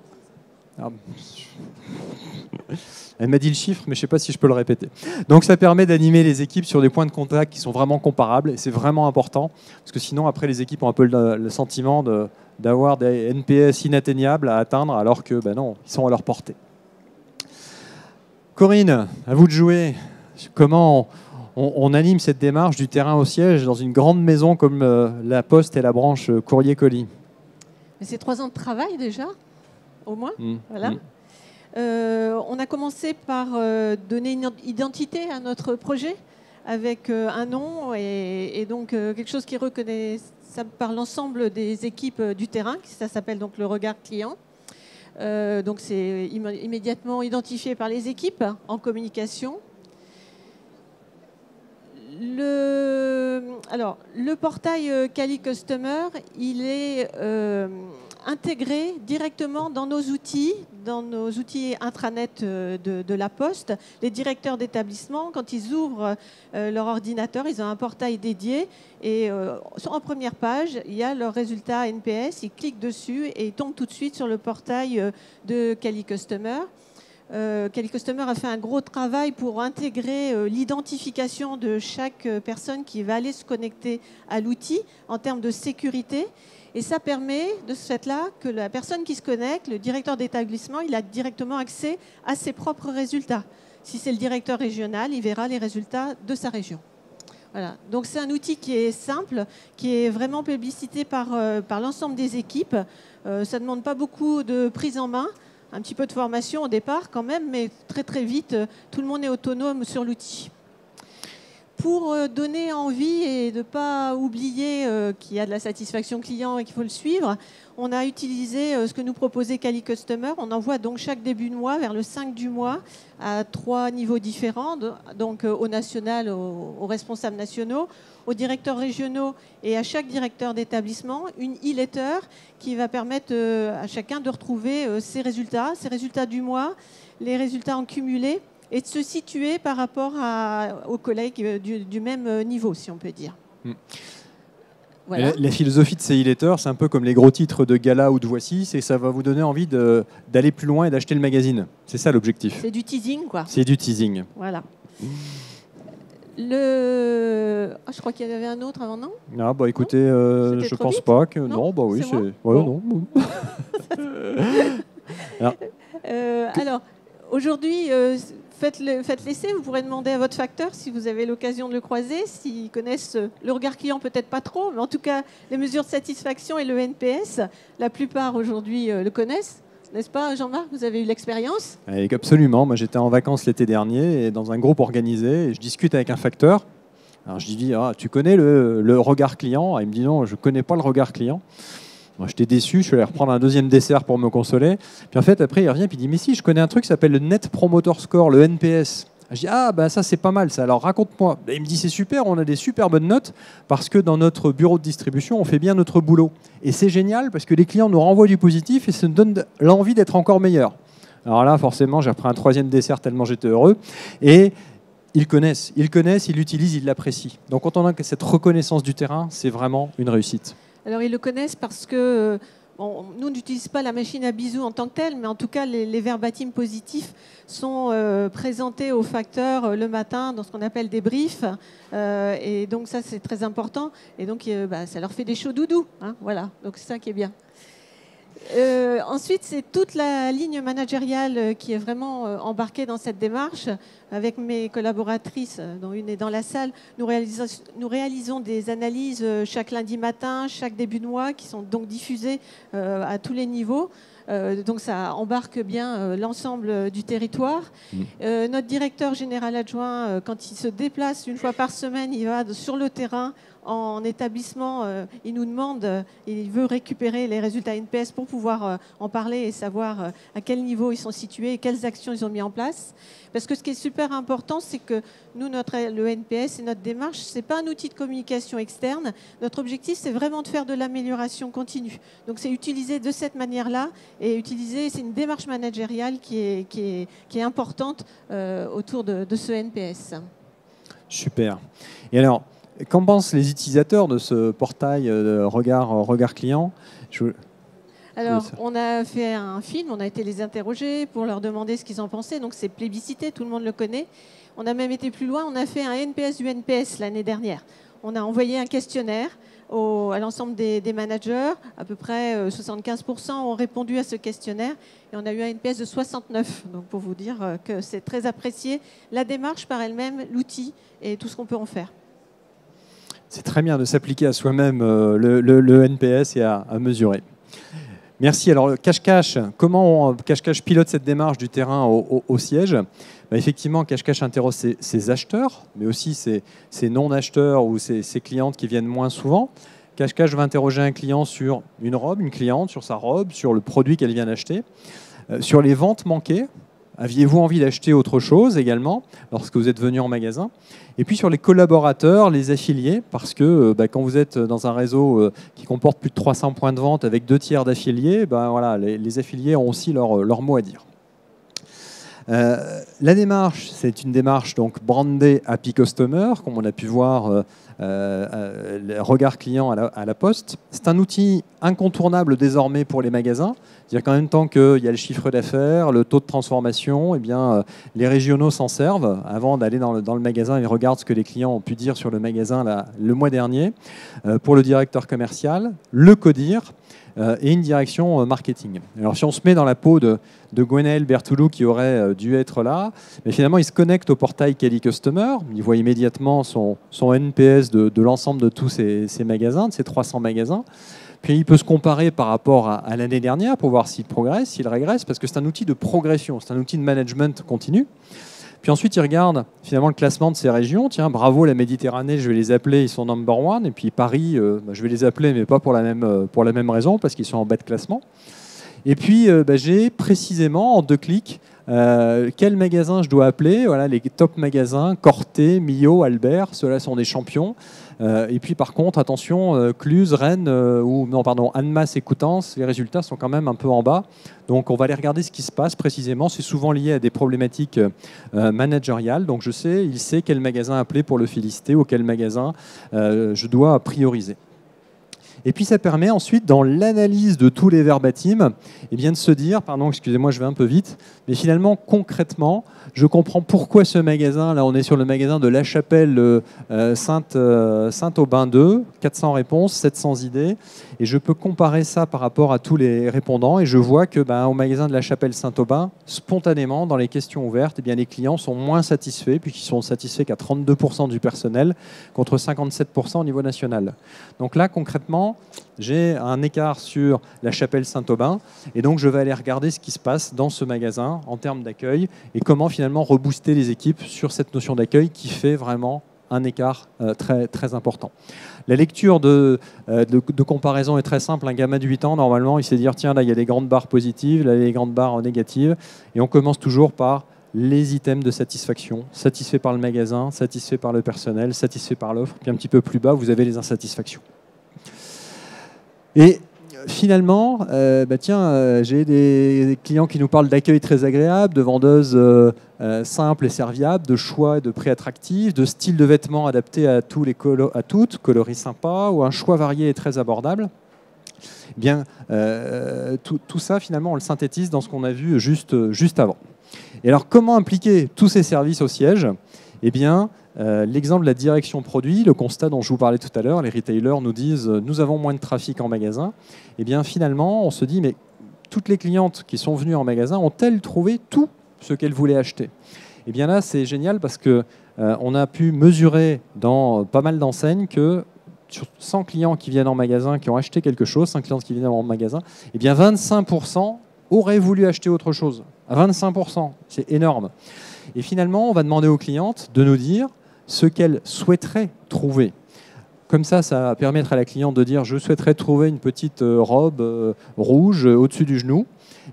Speaker 1: Elle m'a dit le chiffre, mais je ne sais pas si je peux le répéter. Donc ça permet d'animer les équipes sur des points de contact qui sont vraiment comparables, et c'est vraiment important, parce que sinon après les équipes ont un peu le sentiment d'avoir des NPS inatteignables à atteindre, alors que non, ils sont à leur portée. Corinne, à vous de jouer. Comment on anime cette démarche du terrain au siège dans une grande maison comme la Poste et la branche courrier-colis?
Speaker 4: C'est 3 ans de travail déjà, au moins. Voilà. On a commencé par donner une identité à notre projet avec un nom et donc quelque chose qui est reconnaissable par l'ensemble des équipes du terrain. Ça s'appelle donc le regard client. Donc c'est immédiatement identifié par les équipes en communication. Le portail Quali Customer, il est intégré directement dans nos outils intranet de la Poste. Les directeurs d'établissement, quand ils ouvrent leur ordinateur, ils ont un portail dédié et en première page, il y a leur résultat NPS. Ils cliquent dessus et ils tombent tout de suite sur le portail de Quali Customer. Quali Customer a fait un gros travail pour intégrer l'identification de chaque personne qui va aller se connecter à l'outil en termes de sécurité. Et ça permet, de ce fait-là, que la personne qui se connecte, le directeur d'établissement, il a directement accès à ses propres résultats. Si c'est le directeur régional, il verra les résultats de sa région. Voilà. Donc c'est un outil qui est simple, qui est vraiment publicité par l'ensemble des équipes. Ça ne demande pas beaucoup de prise en main. Un petit peu de formation au départ quand même, mais très très vite, tout le monde est autonome sur l'outil. Pour donner envie et de ne pas oublier qu'il y a de la satisfaction client et qu'il faut le suivre, on a utilisé ce que nous proposait Quali Customer. On envoie donc chaque début de mois, vers le 5 du mois, à 3 niveaux différents, donc au national, aux responsables nationaux, aux directeurs régionaux et à chaque directeur d'établissement, une e-letter qui va permettre à chacun de retrouver ses résultats du mois, les résultats en cumulé, et de se situer par rapport aux collègues du même niveau, si on peut dire. Voilà.
Speaker 1: La philosophie de ces e-letters, c'est un peu comme les gros titres de Gala ou de Voici, c'est que ça va vous donner envie d'aller plus loin et d'acheter le magazine. C'est ça l'objectif.
Speaker 4: C'est du teasing, quoi.
Speaker 1: C'est du teasing.
Speaker 4: Voilà. Je crois qu'il y en avait un autre avant, non?
Speaker 1: Ah, bah écoutez, je pense vite pas que... Non, bah oui,
Speaker 4: c'est... Ouais,
Speaker 1: bon. Non.
Speaker 4: Alors, aujourd'hui... Faites l'essai, vous pourrez demander à votre facteur si vous avez l'occasion de le croiser, s'ils connaissent le regard client, peut-être pas trop, mais en tout cas, les mesures de satisfaction et le NPS, la plupart aujourd'hui le connaissent. N'est-ce pas, Jean-Marc? Vous avez eu l'expérience?
Speaker 1: Absolument. Moi, j'étais en vacances l'été dernier et dans un groupe organisé et je discute avec un facteur. Alors, je lui dis, tu connais le regard client? Il me dit, non, je ne connais pas le regard client. Moi, j'étais déçu, je suis allé reprendre un deuxième dessert pour me consoler. Puis en fait, après, il revient et il dit, mais si, je connais un truc qui s'appelle le Net Promoter Score, le NPS. Je dis, ça, c'est pas mal, ça. Alors, raconte-moi. Et il me dit, c'est super, on a des super bonnes notes parce que dans notre bureau de distribution, on fait bien notre boulot. Et c'est génial parce que les clients nous renvoient du positif et ça nous donne l'envie d'être encore meilleurs. Alors là, forcément, j'ai repris un troisième dessert tellement j'étais heureux. Et ils connaissent, ils l'utilisent, ils l'apprécient. Donc, quand on a cette reconnaissance du terrain, c'est vraiment une réussite.
Speaker 4: Alors, ils le connaissent parce que nous, on n'utilise pas la machine à bisous en tant que telle, mais en tout cas, les verbatim positifs sont présentés aux facteurs le matin dans ce qu'on appelle des briefs. Et donc, ça, c'est très important. Et donc, ça leur fait des chauds doudous. Hein, voilà, donc c'est ça qui est bien. Ensuite, c'est toute la ligne managériale qui est vraiment embarquée dans cette démarche. Avec mes collaboratrices, dont une est dans la salle, nous réalisons des analyses chaque lundi matin, chaque début de mois, qui sont donc diffusées à tous les niveaux. Donc ça embarque bien l'ensemble du territoire. Notre directeur général adjoint, quand il se déplace une fois par semaine, il va sur le terrain en établissement, il nous demande, il veut récupérer les résultats NPS pour pouvoir en parler et savoir à quel niveau ils sont situés et quelles actions ils ont mis en place. Parce que ce qui est super important, c'est que nous, le NPS et notre démarche, ce n'est pas un outil de communication externe. Notre objectif, c'est vraiment de faire de l'amélioration continue. Donc c'est utilisé de cette manière-là et c'est une démarche managériale qui est importante autour de ce NPS.
Speaker 1: Super. Et alors, qu'en pensent les utilisateurs de ce portail regard client?
Speaker 4: Alors, on a fait un film, on a été les interroger pour leur demander ce qu'ils en pensaient. Donc, c'est plébiscité, tout le monde le connaît. On a même été plus loin, on a fait un NPS du NPS l'année dernière. On a envoyé un questionnaire à l'ensemble des managers. À peu près 75% ont répondu à ce questionnaire. Et on a eu un NPS de 69. Donc, pour vous dire que c'est très apprécié. La démarche par elle-même, l'outil et tout ce qu'on peut en faire.
Speaker 1: C'est très bien de s'appliquer à soi-même le NPS et à mesurer. Merci. Alors, Cache-Cache, comment Cache-Cache pilote cette démarche du terrain au siège? Effectivement, Cache-Cache interroge ses acheteurs, mais aussi ses non-acheteurs ou ses clientes qui viennent moins souvent. Cache-Cache va interroger un client sur une cliente, sur sa robe, sur le produit qu'elle vient d'acheter, sur les ventes manquées. Aviez-vous envie d'acheter autre chose également lorsque vous êtes venu en magasin? Et puis sur les collaborateurs, les affiliés, parce que quand vous êtes dans un réseau qui comporte plus de 300 points de vente avec 2/3 d'affiliés, voilà, les affiliés ont aussi leur mot à dire. La démarche, c'est une démarche donc brandée Happy Customer, comme on a pu voir le regard client à la Poste. C'est un outil incontournable désormais pour les magasins. C'est-à-dire qu'en même temps qu'il y a le chiffre d'affaires, le taux de transformation, eh bien, les régionaux s'en servent avant d'aller dans le magasin et regardent ce que les clients ont pu dire sur le magasin le mois dernier. Pour le directeur commercial, le CODIR et une direction marketing. Alors si on se met dans la peau de Gwenaël Bertoulou qui aurait dû être là, mais finalement il se connecte au portail Kelly Customer, il voit immédiatement son NPS de l'ensemble de tous ces magasins, de ces 300 magasins. Puis il peut se comparer par rapport à l'année dernière pour voir s'il progresse, s'il régresse, parce que c'est un outil de progression, c'est un outil de management continu. Puis ensuite, il regarde finalement le classement de ces régions. Tiens, bravo la Méditerranée, je vais les appeler, ils sont number one. Et puis Paris, je vais les appeler, mais pas pour la même raison, parce qu'ils sont en bas de classement. Et puis, j'ai précisément, en 2 clics, quel magasin je dois appeler. Voilà, les top magasins, Corté, Millau, Albert, ceux-là sont des champions. Et puis par contre, attention, Cluse, Rennes, Annemasse et Coutances, les résultats sont quand même un peu en bas. Donc on va aller regarder ce qui se passe précisément. C'est souvent lié à des problématiques managériales. Donc il sait quel magasin appeler pour le féliciter ou quel magasin je dois prioriser. Et puis ça permet ensuite, dans l'analyse de tous les verbatim, de se dire, pardon, excusez-moi, je vais un peu vite, mais finalement, concrètement, je comprends pourquoi ce magasin, là on est sur le magasin de La Chapelle Saint-Aubin 2, 400 réponses, 700 idées, et je peux comparer ça par rapport à tous les répondants, et je vois que au magasin de La Chapelle Saint-Aubin, spontanément, dans les questions ouvertes, les clients sont moins satisfaits, puisqu'ils sont satisfaits qu'à 32% du personnel, contre 57% au niveau national. Donc là, concrètement, j'ai un écart sur La Chapelle Saint-Aubin et donc je vais aller regarder ce qui se passe dans ce magasin en termes d'accueil et comment finalement rebooster les équipes sur cette notion d'accueil qui fait vraiment un écart très, très important. La lecture de comparaison est très simple. Un gamin de 8 ans, normalement, il sait dire tiens, là il y a des grandes barres positives, là il y a des grandes barres négatives et on commence toujours par les items de satisfaction, satisfait par le magasin, satisfait par le personnel, satisfait par l'offre, puis un petit peu plus bas, vous avez les insatisfactions. Et finalement, j'ai des clients qui nous parlent d'accueil très agréable, de vendeuses simples et serviables, de choix et de prix attractifs, de style de vêtements adaptés à toutes, coloris sympas, ou un choix varié et très abordable. Eh bien, tout ça, finalement, on le synthétise dans ce qu'on a vu juste avant. Et alors, comment impliquer tous ces services au siège? Eh bien, l'exemple de la direction produit, le constat dont je vous parlais tout à l'heure, les retailers nous disent « nous avons moins de trafic en magasin ». Eh bien, finalement, on se dit « mais toutes les clientes qui sont venues en magasin ont-elles trouvé tout ce qu'elles voulaient acheter ?» Eh bien là, c'est génial parce qu'on a pu mesurer dans pas mal d'enseignes que sur 100 clients qui viennent en magasin, qui ont acheté quelque chose, 100 clientes qui viennent en magasin, eh bien 25% auraient voulu acheter autre chose. À 25%, c'est énorme. Et finalement, on va demander aux clientes de nous dire ce qu'elles souhaiteraient trouver. Comme ça va permettre à la cliente de dire « je souhaiterais trouver une petite robe rouge au-dessus du genou ».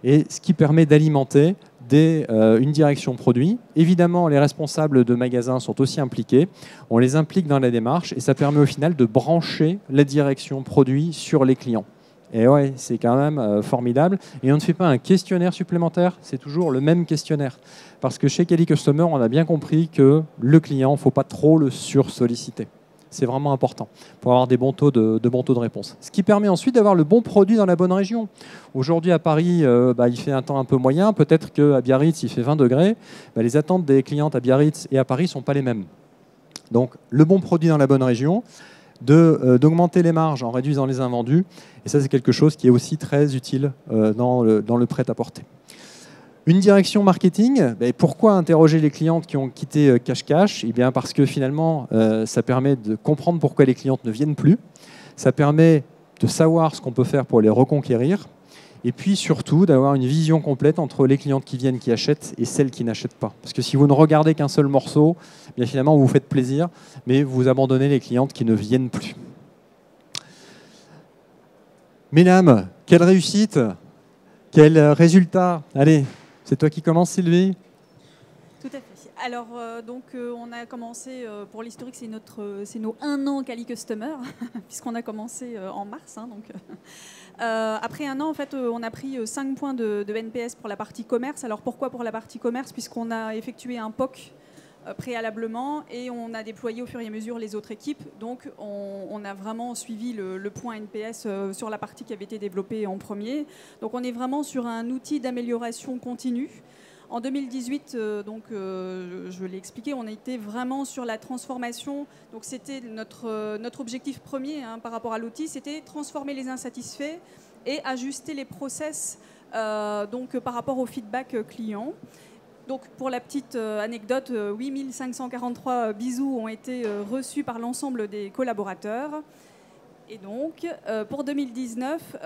Speaker 1: Et ce qui permet d'alimenter une direction produit. Évidemment, les responsables de magasins sont aussi impliqués. On les implique dans la démarche et ça permet au final de brancher la direction produit sur les clients. Et ouais, c'est quand même formidable. Et on ne fait pas un questionnaire supplémentaire, c'est toujours le même questionnaire. Parce que chez Kelly Customer, on a bien compris que le client, il ne faut pas trop le sursolliciter. C'est vraiment important pour avoir des bons taux de réponse. Ce qui permet ensuite d'avoir le bon produit dans la bonne région. Aujourd'hui, à Paris, il fait un temps un peu moyen. Peut-être qu'à Biarritz, il fait 20 degrés. Les attentes des clientes à Biarritz et à Paris ne sont pas les mêmes. Donc, le bon produit dans la bonne région, d'augmenter les marges en réduisant les invendus. Et ça, c'est quelque chose qui est aussi très utile dans le prêt-à-porter. Une direction marketing, pourquoi interroger les clientes qui ont quitté Cash-Cash? Eh bien parce que finalement, ça permet de comprendre pourquoi les clientes ne viennent plus. Ça permet de savoir ce qu'on peut faire pour les reconquérir. Et puis surtout, d'avoir une vision complète entre les clientes qui viennent, qui achètent, et celles qui n'achètent pas. Parce que si vous ne regardez qu'un seul morceau, eh bien finalement, vous vous faites plaisir, mais vous abandonnez les clientes qui ne viennent plus. Mesdames, quelle réussite! Quel résultat! Allez! C'est toi qui commences, Sylvie?
Speaker 3: Tout à fait. Alors, on a commencé, pour l'historique, c'est nos 1 an Cali Customer, puisqu'on a commencé en mars. Après 1 an, en fait, on a pris 5 points de NPS pour la partie commerce. Alors, pourquoi pour la partie commerce? Puisqu'on a effectué un POC préalablement et on a déployé au fur et à mesure les autres équipes. Donc, on a vraiment suivi le point NPS sur la partie qui avait été développée en premier. Donc, on est vraiment sur un outil d'amélioration continue. En 2018, je l'ai expliqué, on a été vraiment sur la transformation. Donc, c'était notre objectif premier par rapport à l'outil, c'était transformer les insatisfaits et ajuster les process par rapport au feedback client. Donc, pour la petite anecdote, 8543 bisous ont été reçus par l'ensemble des collaborateurs. Et donc, pour 2019,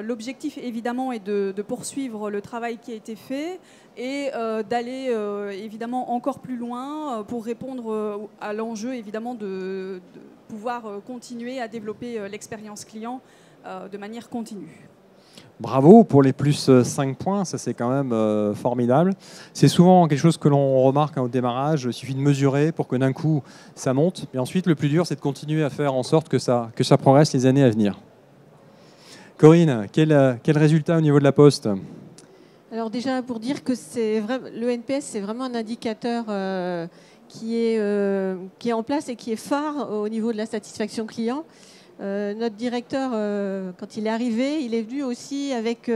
Speaker 3: l'objectif, évidemment, est de poursuivre le travail qui a été fait et d'aller, évidemment, encore plus loin pour répondre à l'enjeu, évidemment, de pouvoir continuer à développer l'expérience client de manière continue.
Speaker 1: Bravo pour les plus 5 points, ça c'est quand même formidable. C'est souvent quelque chose que l'on remarque au démarrage, il suffit de mesurer pour que d'un coup ça monte. Et ensuite, le plus dur, c'est de continuer à faire en sorte que ça progresse les années à venir. Corinne, quel résultat au niveau de la Poste?
Speaker 4: Alors déjà, pour dire que le NPS, c'est vraiment un indicateur qui est en place et qui est phare au niveau de la satisfaction client. Notre directeur, quand il est arrivé, il est venu aussi avec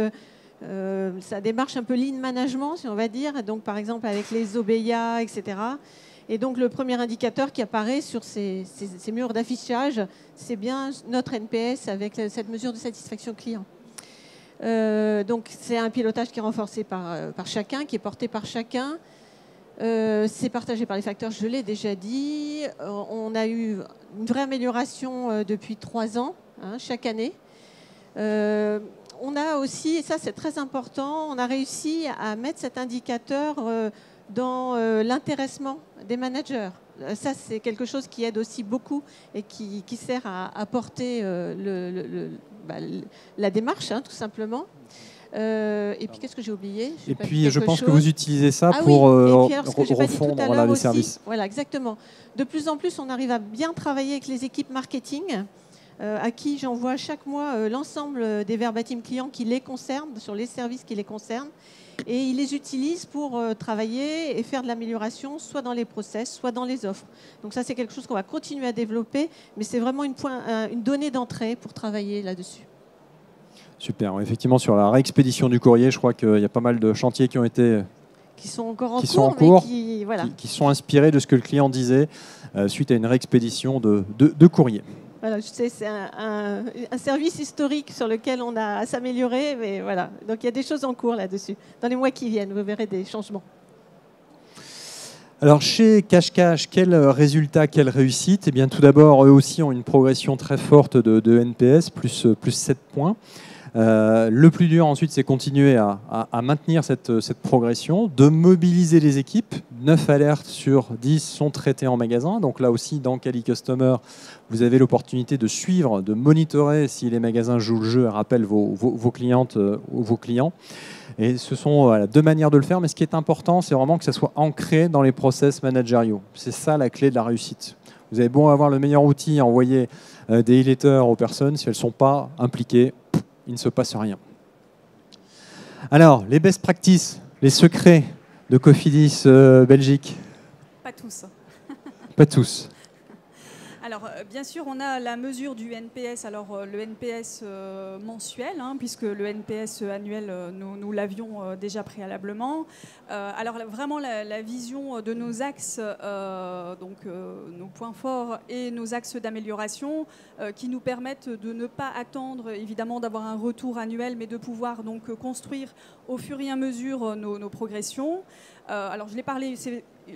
Speaker 4: sa démarche un peu lean management, si on va dire, donc par exemple avec les OBEA, etc. Et donc le premier indicateur qui apparaît sur ces murs d'affichage, c'est bien notre NPS avec cette mesure de satisfaction client. Donc c'est un pilotage qui est renforcé par chacun, qui est porté par chacun. C'est partagé par les facteurs, je l'ai déjà dit. On a eu une vraie amélioration depuis 3 ans, chaque année. On a aussi, et ça c'est très important, on a réussi à mettre cet indicateur dans l'intéressement des managers. Ça c'est quelque chose qui aide aussi beaucoup et qui sert à porter la démarche, tout simplement. Et puis, qu'est-ce que j'ai oublié?
Speaker 1: Et puis, je pense que vous utilisez ça pour refondre les services.
Speaker 4: Voilà, exactement. De plus en plus, on arrive à bien travailler avec les équipes marketing, à qui j'envoie chaque mois l'ensemble des verbatim clients qui les concernent, sur les services qui les concernent. Et ils les utilisent pour travailler et faire de l'amélioration, soit dans les process, soit dans les offres. Donc ça, c'est quelque chose qu'on va continuer à développer, mais c'est vraiment une donnée d'entrée pour travailler là-dessus.
Speaker 1: Super. Effectivement, sur la réexpédition du courrier, je crois qu'il y a pas mal de chantiers qui ont été
Speaker 4: Qui sont encore en
Speaker 1: qui
Speaker 4: cours,
Speaker 1: sont en cours,
Speaker 4: voilà.
Speaker 1: qui sont inspirés de ce que le client disait suite à une réexpédition de courrier.
Speaker 4: Voilà, je sais, c'est un service historique sur lequel on a à s'améliorer, mais voilà. Donc il y a des choses en cours là-dessus. Dans les mois qui viennent, vous verrez des changements.
Speaker 1: Alors chez Cache-Cache, quel résultat, quelle réussite? Eh bien, tout d'abord, eux aussi ont une progression très forte de NPS, plus 7 points. Le plus dur ensuite, c'est continuer à maintenir cette progression, de mobiliser les équipes. 9 alertes sur 10 sont traitées en magasin. Donc là aussi, dans Cali Customer, vous avez l'opportunité de suivre, de monitorer si les magasins jouent le jeu et rappellent vos clientes ou vos clients. Et ce sont deux manières de le faire, mais ce qui est important, c'est vraiment que ça soit ancré dans les process managériaux. C'est ça la clé de la réussite. Vous avez beau avoir le meilleur outil à envoyer des e-letters aux personnes, si elles ne sont pas impliquées, il ne se passe rien. Alors, les best practices, les secrets de Cofidis Belgique?
Speaker 3: Pas tous.
Speaker 1: Pas tous.
Speaker 3: Alors, bien sûr, on a la mesure du NPS. Alors, le NPS mensuel, puisque le NPS annuel, nous l'avions déjà préalablement. Alors, vraiment, la vision de nos axes, donc nos points forts et nos axes d'amélioration, qui nous permettent de ne pas attendre, évidemment, d'avoir un retour annuel, mais de pouvoir donc construire au fur et à mesure nos progressions. Alors, je l'ai parlé,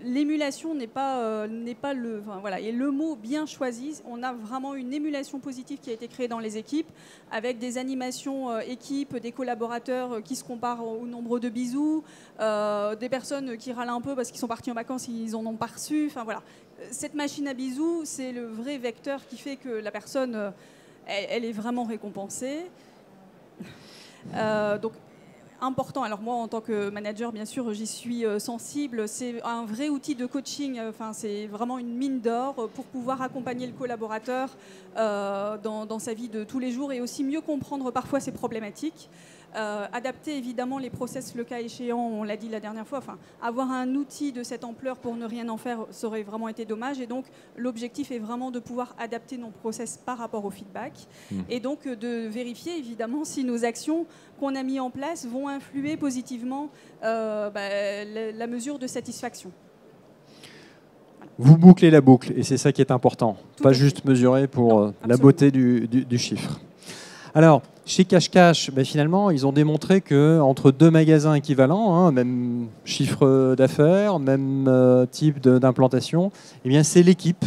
Speaker 3: l'émulation n'est pas le... Enfin, voilà, et le mot bien choisi, on a vraiment une émulation positive qui a été créée dans les équipes, avec des animations équipes, des collaborateurs qui se comparent au nombre de bisous, des personnes qui râlent un peu parce qu'ils sont partis en vacances, ils n'en ont pas reçu. Enfin, voilà. Cette machine à bisous, c'est le vrai vecteur qui fait que la personne, elle est vraiment récompensée. Donc, important. Alors moi, en tant que manager, bien sûr, j'y suis sensible. C'est un vrai outil de coaching. Enfin, c'est vraiment une mine d'or pour pouvoir accompagner le collaborateur dans sa vie de tous les jours et aussi mieux comprendre parfois ses problématiques. Adapter évidemment les process le cas échéant, on l'a dit la dernière fois, enfin, avoir un outil de cette ampleur pour ne rien en faire, ça aurait vraiment été dommage, et donc l'objectif est vraiment de pouvoir adapter nos process par rapport au feedback et donc de vérifier évidemment si nos actions qu'on a mis en place vont influer positivement la mesure de satisfaction.
Speaker 1: Vous bouclez la boucle et c'est ça qui est important,
Speaker 3: Tout
Speaker 1: pas
Speaker 3: à fait.
Speaker 1: juste mesurer pour
Speaker 3: Non,
Speaker 1: la
Speaker 3: absolument.
Speaker 1: beauté du chiffre. Alors, chez Cache-Cache, finalement, ils ont démontré qu'entre deux magasins équivalents, même chiffre d'affaires, même type d'implantation, eh bien, c'est l'équipe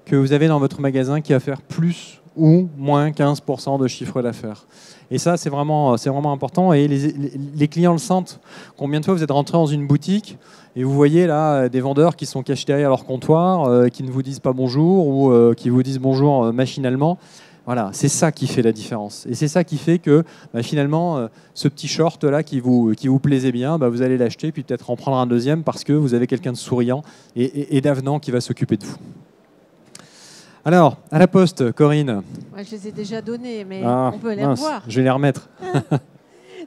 Speaker 1: que vous avez dans votre magasin qui va faire plus ou moins 15% de chiffre d'affaires. Et ça, c'est vraiment important. Et les clients le sentent. Combien de fois vous êtes rentré dans une boutique et vous voyez là des vendeurs qui sont cachés derrière leur comptoir, qui ne vous disent pas bonjour ou qui vous disent bonjour machinalement. Voilà, c'est ça qui fait la différence. Et c'est ça qui fait que finalement, ce petit short-là qui vous plaisait bien, vous allez l'acheter puis peut-être en prendre un deuxième parce que vous avez quelqu'un de souriant et d'avenant qui va s'occuper de vous. Alors, à la poste, Corinne.
Speaker 4: Ouais, je les ai déjà donnés, mais on peut les revoir.
Speaker 1: Je vais les remettre.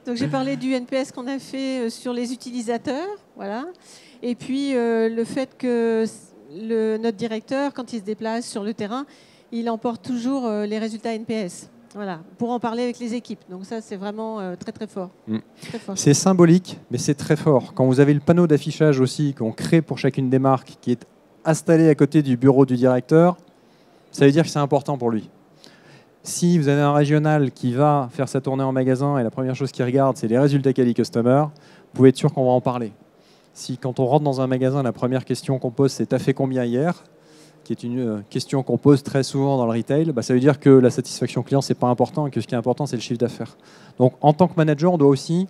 Speaker 4: Donc j'ai parlé du NPS qu'on a fait sur les utilisateurs, voilà. Et puis le fait que notre directeur, quand il se déplace sur le terrain, il emporte toujours les résultats NPS. Voilà, pour en parler avec les équipes. Donc ça, c'est vraiment très très fort. Très fort.
Speaker 1: C'est symbolique, mais c'est très fort. Quand vous avez le panneau d'affichage aussi qu'on crée pour chacune des marques, qui est installé à côté du bureau du directeur, ça veut dire que c'est important pour lui. Si vous avez un régional qui va faire sa tournée en magasin et la première chose qu'il regarde, c'est les résultats Cali Customer, vous pouvez être sûr qu'on va en parler. Si quand on rentre dans un magasin, la première question qu'on pose, c'est « t'as fait combien hier ?» qui est une question qu'on pose très souvent dans le retail, ça veut dire que la satisfaction client, ce n'est pas important et que ce qui est important, c'est le chiffre d'affaires. Donc, en tant que manager, on doit aussi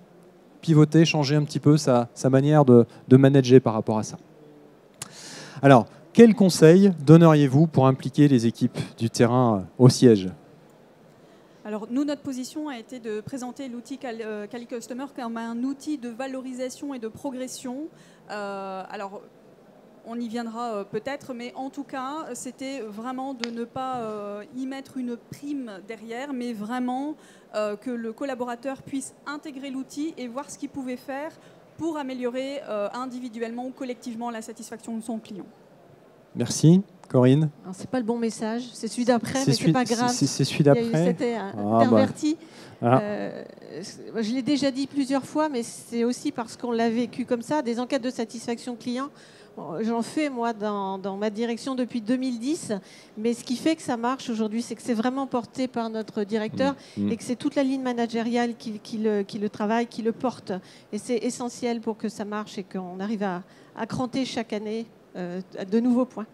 Speaker 1: pivoter, changer un petit peu sa manière de manager par rapport à ça. Alors, quels conseils donneriez-vous pour impliquer les équipes du terrain au siège ?
Speaker 3: Alors, nous, notre position a été de présenter l'outil Cali Customer comme un outil de valorisation et de progression. Alors, on y viendra peut-être, mais en tout cas, c'était vraiment de ne pas y mettre une prime derrière, mais vraiment que le collaborateur puisse intégrer l'outil et voir ce qu'il pouvait faire pour améliorer individuellement ou collectivement la satisfaction de son client.
Speaker 1: Merci. Corinne?
Speaker 4: C'est pas le bon message, c'est celui d'après, mais c'est
Speaker 1: celui,
Speaker 4: pas grave.
Speaker 1: C'est celui d'après.
Speaker 4: C'était interverti.
Speaker 1: Ah.
Speaker 4: Je l'ai déjà dit plusieurs fois, mais c'est aussi parce qu'on l'a vécu comme ça. Des enquêtes de satisfaction client, j'en fais moi dans ma direction depuis 2010. Mais ce qui fait que ça marche aujourd'hui, c'est que c'est vraiment porté par notre directeur et que c'est toute la ligne managériale qui le travaille, qui le porte. Et c'est essentiel pour que ça marche et qu'on arrive à cranter chaque année de nouveaux points.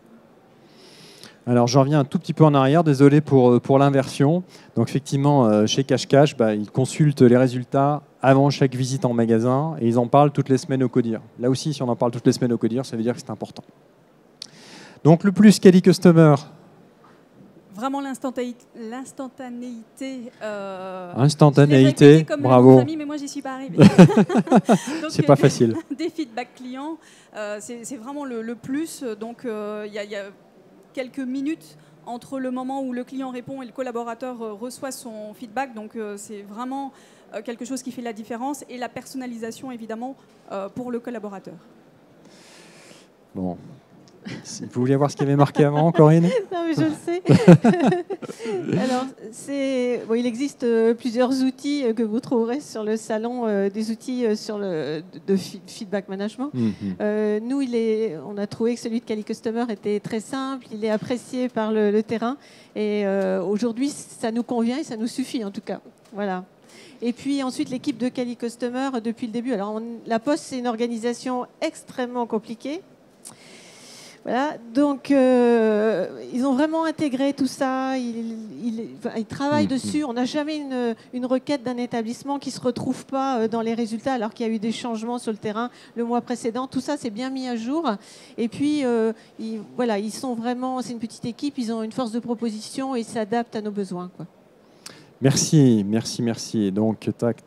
Speaker 1: Alors, je reviens un tout petit peu en arrière, désolé pour l'inversion. Donc, effectivement, chez Cache-Cache, ils consultent les résultats avant chaque visite en magasin et ils en parlent toutes les semaines au CODIR. Là aussi, si on en parle toutes les semaines au CODIR, ça veut dire que c'est important. Donc, le plus Cali Customer.
Speaker 3: Vraiment l'instantanéité.
Speaker 1: Instantanéité,
Speaker 3: comme
Speaker 1: bravo.
Speaker 3: Mais moi, j'y suis pas arrivée.
Speaker 1: C'est pas facile.
Speaker 3: Des feedbacks clients, c'est vraiment le plus. Donc, il y a quelques minutes entre le moment où le client répond et le collaborateur reçoit son feedback. Donc, c'est vraiment quelque chose qui fait la différence. Et la personnalisation, évidemment, pour le collaborateur.
Speaker 1: Bon. Vous vouliez voir ce qui avait marqué avant, Corinne?
Speaker 4: Non, mais je le sais. Alors, il existe plusieurs outils que vous trouverez sur le salon, des outils de feedback management. Nous, on a trouvé que celui de Cali Customer était très simple, il est apprécié par le terrain. Et aujourd'hui, ça nous convient et ça nous suffit en tout cas. Voilà. Et puis ensuite, l'équipe de Cali Customer, depuis le début. Alors, la Poste, c'est une organisation extrêmement compliquée. Voilà, donc ils ont vraiment intégré tout ça, ils travaillent dessus. On n'a jamais une requête d'un établissement qui ne se retrouve pas dans les résultats alors qu'il y a eu des changements sur le terrain le mois précédent. Tout ça, c'est bien mis à jour. Et puis, ils sont vraiment, c'est une petite équipe, ils ont une force de proposition et ils s'adaptent à nos besoins, quoi.
Speaker 1: Merci. Donc, tac.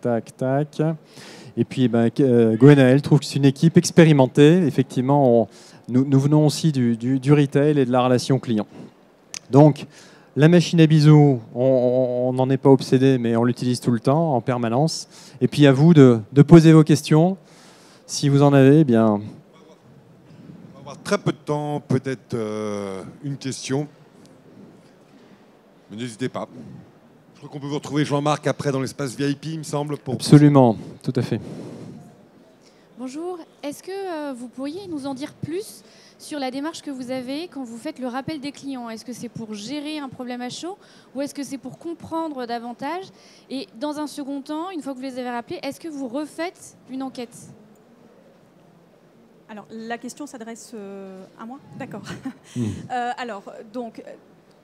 Speaker 1: Et puis, Gwenaël trouve que c'est une équipe expérimentée. Effectivement, nous venons aussi du retail et de la relation client. Donc, la machine à bisous, on n'en est pas obsédé, mais on l'utilise tout le temps, en permanence. Et puis, à vous de poser vos questions. Si vous en avez, bien...
Speaker 5: On va avoir très peu de temps, peut-être une question. Mais n'hésitez pas. Je crois qu'on peut vous retrouver, Jean-Marc, après dans l'espace VIP, il me semble.
Speaker 1: Absolument, tout à fait.
Speaker 6: Bonjour, est-ce que vous pourriez nous en dire plus sur la démarche que vous avez quand vous faites le rappel des clients? Est-ce que c'est pour gérer un problème à chaud ou est-ce que c'est pour comprendre davantage? Et dans un second temps, une fois que vous les avez rappelés, est-ce que vous refaites une enquête?
Speaker 3: Alors, la question s'adresse à moi? D'accord.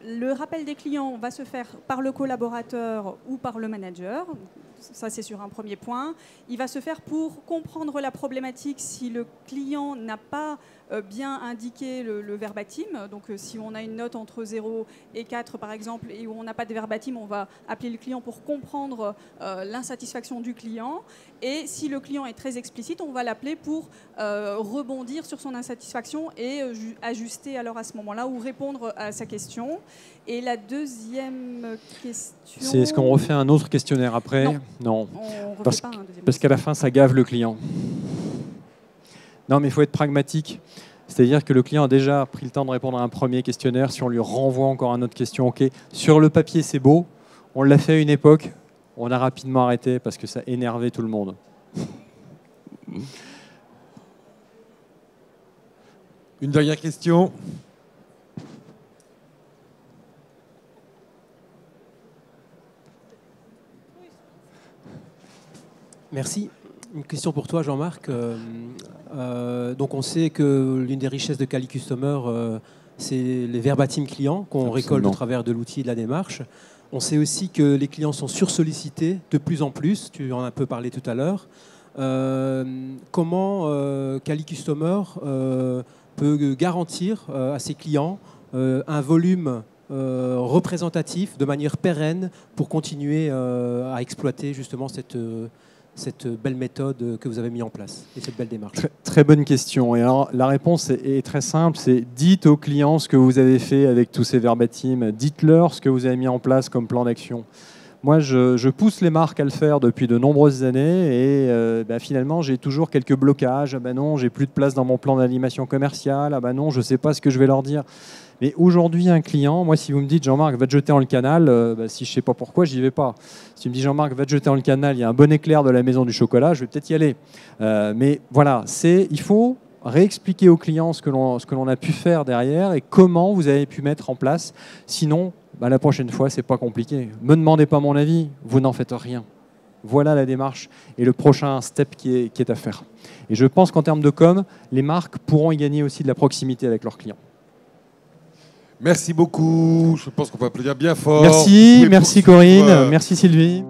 Speaker 3: Le rappel des clients va se faire par le collaborateur ou par le manager. Ça, c'est sur un premier point. Il va se faire pour comprendre la problématique si le client n'a pas bien indiqué le verbatim. Donc, si on a une note entre 0 et 4, par exemple, et où on n'a pas de verbatim, on va appeler le client pour comprendre l'insatisfaction du client. Et si le client est très explicite, on va l'appeler pour rebondir sur son insatisfaction et ajuster alors à ce moment-là ou répondre à sa question. Et la deuxième question...
Speaker 1: C'est est-ce qu'on refait un autre questionnaire après? Non. Parce qu'à la fin, ça gave le client. Non, mais il faut être pragmatique. C'est-à-dire que le client a déjà pris le temps de répondre à un premier questionnaire. Si on lui renvoie encore une autre question, OK. Sur le papier, c'est beau. On l'a fait à une époque. On a rapidement arrêté parce que ça énervait tout le monde.
Speaker 5: Une dernière question.
Speaker 7: Merci. Une question pour toi, Jean-Marc. Donc, on sait que l'une des richesses de Cali Customer, c'est les verbatim clients qu'on récolte au travers de l'outil et de la démarche. On sait aussi que les clients sont sursollicités de plus en plus. Tu en as un peu parlé tout à l'heure. Comment Cali Customer peut garantir à ses clients un volume représentatif de manière pérenne pour continuer à exploiter justement cette belle méthode que vous avez mise en place et cette belle démarche?
Speaker 1: Très bonne question. Et alors, la réponse est très simple, c'est dites aux clients ce que vous avez fait avec tous ces verbatim, dites-leur ce que vous avez mis en place comme plan d'action. Moi, je pousse les marques à le faire depuis de nombreuses années et finalement, j'ai toujours quelques blocages. Ah ben non, j'ai plus de place dans mon plan d'animation commerciale. Ah ben non, je ne sais pas ce que je vais leur dire. Mais aujourd'hui, un client, moi, si vous me dites Jean-Marc, va te jeter dans le canal, si je ne sais pas pourquoi, j'y vais pas. Si tu me dis Jean-Marc, va te jeter dans le canal, il y a un bon éclair de la maison du chocolat, je vais peut-être y aller. Mais voilà, il faut réexpliquer aux clients ce que l'on a pu faire derrière et comment vous avez pu mettre en place. Sinon, la prochaine fois, c'est pas compliqué. Me demandez pas mon avis, vous n'en faites rien. Voilà la démarche et le prochain step qui est à faire. Et je pense qu'en termes de com, les marques pourront y gagner aussi de la proximité avec leurs clients.
Speaker 5: Merci beaucoup. Je pense qu'on peut applaudir bien fort.
Speaker 1: Merci Corinne, merci Sylvie.